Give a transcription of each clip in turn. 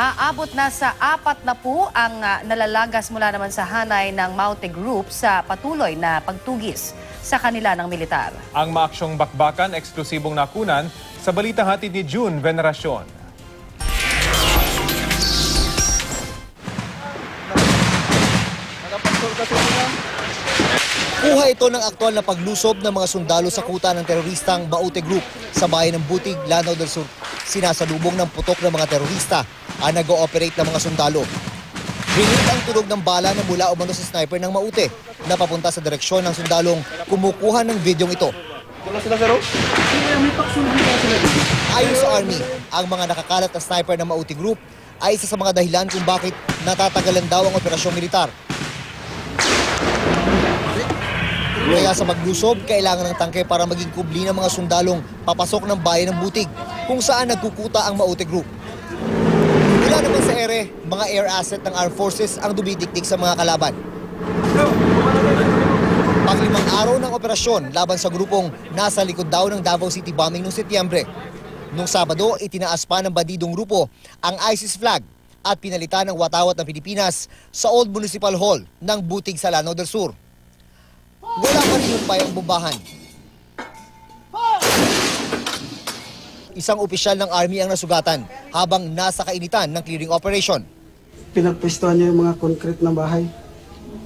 Aabot na sa 40 ang nalalagas mula naman sa hanay ng Maute Group sa patuloy na pagtugis sa kanila ng militar. Ang maaksyong bakbakan, eksklusibong nakunan sa balitang hatid ni June Veneracion. Kuha ito ng aktual na paglusob ng mga sundalo sa kuta ng teroristang Maute Group sa bayan ng Butig, Lanao del Sur. Sinasalubong ng putok ng mga terorista ang nag-ooperate ng mga sundalo. Rinit ang tunog ng bala na mula umano sa sniper ng Maute na papunta sa direksyon ng sundalong kumukuha ng videong ito. Ayon sa Army, ang mga nakakalat na sniper ng Maute Group ay isa sa mga dahilan kung bakit natatagalan daw ang operasyong militar. Kaya sa maglusob, kailangan ng tangke para maging kubli ng mga sundalong papasok ng bayan ng Butig kung saan nagkukuta ang Maute Group. Mula naman sa ere, mga air asset ng Armed Forces ang dumidikdik sa mga kalaban. Pang-5 araw ng operasyon laban sa grupong nasa likod daw ng Davao City bombing noong Setyembre. Noong Sabado, itinaas pa ng bandidong grupo ang ISIS flag at pinalitan ng watawat ng Pilipinas sa Old Municipal Hall ng Butig sa Lanao del Sur. Wala pa rin yung payang bombahan. Isang opisyal ng Army ang nasugatan habang nasa kainitan ng clearing operation. Pinagpwestuhan niya yung mga concrete na bahay,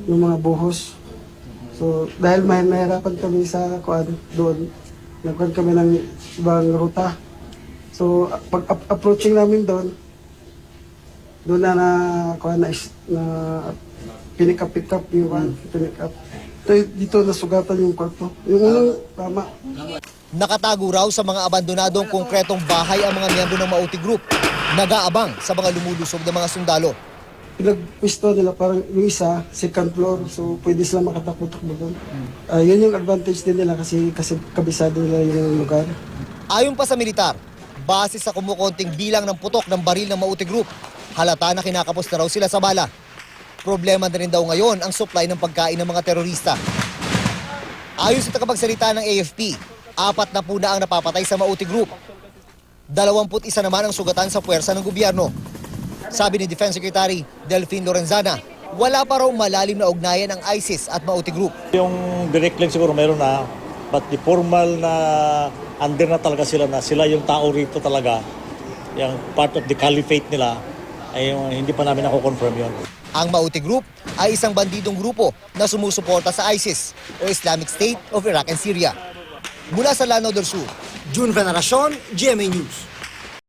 yung mga buhos. So dahil mahirapan kami sa doon, nagkuhan kami ng ibang ruta. So pag approaching namin doon na pick up yung pick up. Dito nasugatan yung kwarto. Yung unang tama. Nakatago raw sa mga abandonadong konkretong bahay ang mga miyembro ng Maute Group. Nag-aabang sa mga lumulusob ng mga sundalo. Pinagpwesto nila parang yung isa, second floor, so pwede sila makatakbo-takbo doon. Yun yung advantage din nila kasi kabisado nila yung lugar. Ayon pa sa militar, base sa kumukonting bilang ng putok ng baril ng Maute Group, halata na kinakapos na raw sila sa bala. Problema na rin daw ngayon ang supply ng pagkain ng mga terorista. Ayon sa tagapagsalita ng AFP, 4 na po na ang napapatay sa Maute Group. 21 naman ang sugatan sa puwersa ng gobyerno. Sabi ni Defense Secretary Delphine Lorenzana, wala pa raw malalim na ugnayan ang ISIS at Maute Group. Yung direct link siguro meron na, but the formal na under na talaga sila na sila yung tao rito talaga, yung part of the caliphate nila, ay hindi pa namin ako-confirm yun. Ang Maute Group ay isang bandidong grupo na sumusuporta sa ISIS o Islamic State of Iraq and Syria. Mula sa Lanao del Sur, June Veneracion, GMA News.